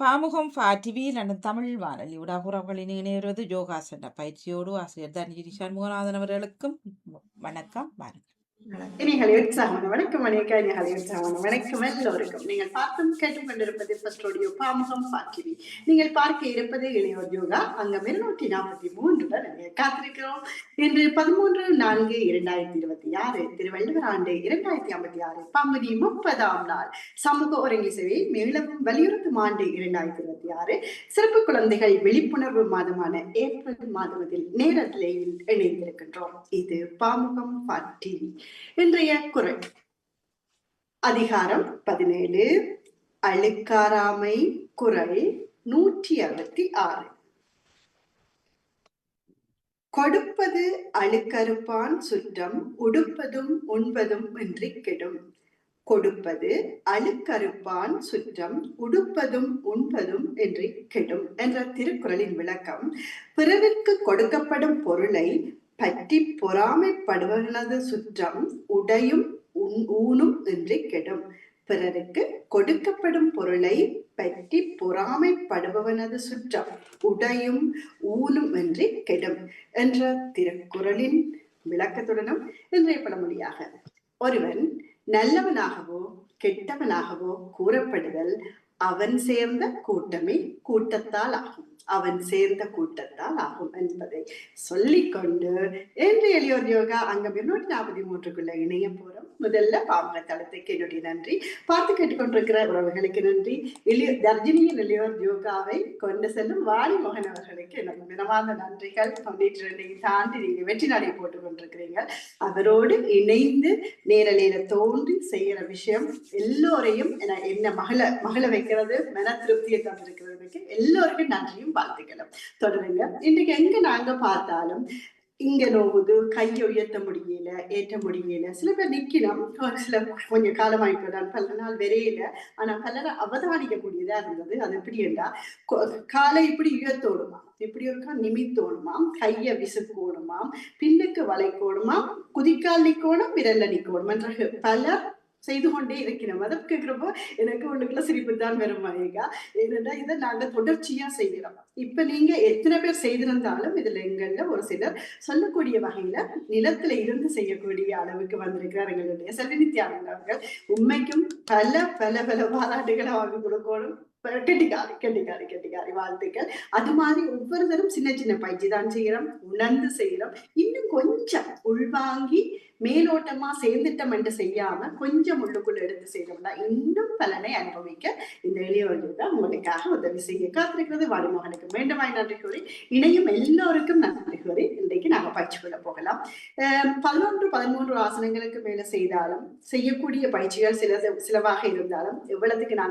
பாமுகம் டிவியில் தமிழ் வானொலி ஊடாக உறவுகளின் இணைவது யோகாசன பயிற்சியோடு ஆசிரியர் தனகிரி சண்முகநாதன் அவர்களுக்கும் வணக்கம். வாருங்கள். இனிகளை உற்சாகமான வணக்கம் அநேக இனிகளை உற்சாகமான வணக்கம் எல்லோருக்கும். நீங்கள் பார்த்தும் கேட்டுக் கொண்டிருப்பது பஸ்டோடியோ பாமுகம் டிவி. நீங்கள் பார்க்க இருப்பது இளையோர் யோகா அங்கம் 243 காத்திருக்கிறோம். இன்று 13/4/2026 திருவள்ளுவர் ஆண்டு 2056 பங்குனி 30ஆம் நாள். சமூக ஒருங்கி சேவை மீளவும் வலியுறுத்தும் ஆண்டு 2026 சிறப்பு குழந்தைகள் விழிப்புணர்வு மாதமான ஏப்ரல் மாதத்தில் நேரலையில் இணைந்திருக்கின்றோம். இது பாமுகம் டிவி. இன்றைய குறள் அதிகாரம் 17 அழுக்காராமை. குறள் 166. கொடுப்பது அழுக்கறுப்பான் சுற்றம் உடுப்பதும் உண்பதும் இன்றி கெடும். கொடுப்பது அழுக்கறுப்பான் சுற்றம் உடுப்பதும் உண்பதும் என்று கெடும் என்ற திருக்குறளின் விளக்கம், பிறருக்கு கொடுக்கப்படும் பொருளை பற்றி பொறாமைப்படுவனது சுற்றம் உடையும் ஊனும் என்று கெடும். பிறருக்கு கொடுக்கப்படும் பொருளை பற்றி பொறாமைப்படுபவனது சுற்றம் உடையும் ஊனும் என்று கெடும் என்ற திருக்குறளின் விளக்கத்துடனும் இன்றைய பழமொழியாக, ஒருவன் நல்லவனாகவோ கெட்டவனாகவோ கூறப்படுதல் அவன் சேர்ந்த கூட்டமே கூட்டத்தால் ஆகும், அவன் சேர்ந்த கூட்டத்தால் ஆகும் என்பதை சொல்லிக்கொண்டு இன்று எளியோர் யோகா அங்கம் 243 இணைய போறோம். முதல்ல பாமுக தளத்துக்கு என்னுடைய நன்றி, பார்த்து கேட்டுக்கொண்டிருக்கிற உறவுகளுக்கு நன்றி. தர்ஜினியின் எளியோர் யோகாவை கொண்டு செல்லும் வாணி மோகன் அவர்களுக்கு எனக்கு மினவார்ந்த நன்றிகள். 92 தாண்டி நீங்க வெற்றி நடை போட்டுக் கொண்டிருக்கிறீங்க. அவரோடு இணைந்து நேரலையில தோன்றி செய்யற விஷயம் எல்லோரையும் என்ன மகள வைக்கிறது, மன திருப்தியை தந்திருக்கிறதுக்கு எல்லோருக்கும் நன்றியும் வாழ்த்துக்களும். தொடருங்க. இன்றைக்கு எங்க நாங்க பார்த்தாலும் இங்க நோவுது, கையை உயர்த்த முடியல, ஏற்ற முடியல, சில பேர் நிக்கணும், சில கொஞ்சம் காலமாயிட்டு பல நாள் வரையில, ஆனா பலரை அவதானிக்க கூடியதா இருந்தது. அது எப்படி என்றா, காலை இப்படி உயர்த்தோணுமா, இப்படி ஒருக்கா நிமித்தோணுமாம், கைய விசுக்கோணுமாம், பின்னுக்கு வளைக்கோணுமாம், குதிக்கால் நிக்கோணும், விரல்ல நிக்கோணும் என்ற பலர் செய்து கொண்டே இருக்கிறோம். அதை கேட்கிறப்போ எனக்கு ஒண்ணுக்குள்ள சிரிப்பு தான் வரும் மணிகா. ஏன்னா இதை நாங்க தொடர்ச்சியா செய்கிறோம். இப்ப நீங்க எத்தனை பேர் செய்திருந்தாலும் இதுல எங்கள்ல ஒரு சிலர் சொல்லக்கூடிய வகையில நிலத்துல இருந்து செய்யக்கூடிய அளவுக்கு வந்திருக்கிறார் எங்களுடைய செல்விநித்யானந்த அவர்கள். உண்மைக்கும் பல பல பல பாராட்டுகளை வாங்கி கொடுக்கணும். கெட்டிக்காரி வாழ்த்துக்கள். அது மாதிரி ஒவ்வொருத்தரும் சின்ன சின்ன பயிற்சி தான் செய்யறோம், உணர்ந்து செய்யறோம். இன்னும் கொஞ்சம் உள்வாங்கி மேலோட்டமா சேர்ந்துட்டம் என்று செய்யாம கொஞ்சம் உள்ளுக்குள்ள எடுத்து செய்யறோம்னா இன்னும் பலனை அனுபவிக்க இந்த எளியவர்கள் தான் உங்களுக்காக உதவி செய்ய காத்திருக்கிறது. வாலிமோகனுக்கு மீண்டுமாய் நன்றி கூறி இணையும் எல்லோருக்கும் நன்றி கூறி இன்றைக்கு நாங்க பயிற்சி கொள்ள போகலாம். 11-13 ஆசனங்களுக்கு மேல செய்தாலும் செய்யக்கூடிய பயிற்சிகள் சிலவாக இருந்தாலும் எவ்வளவுக்கு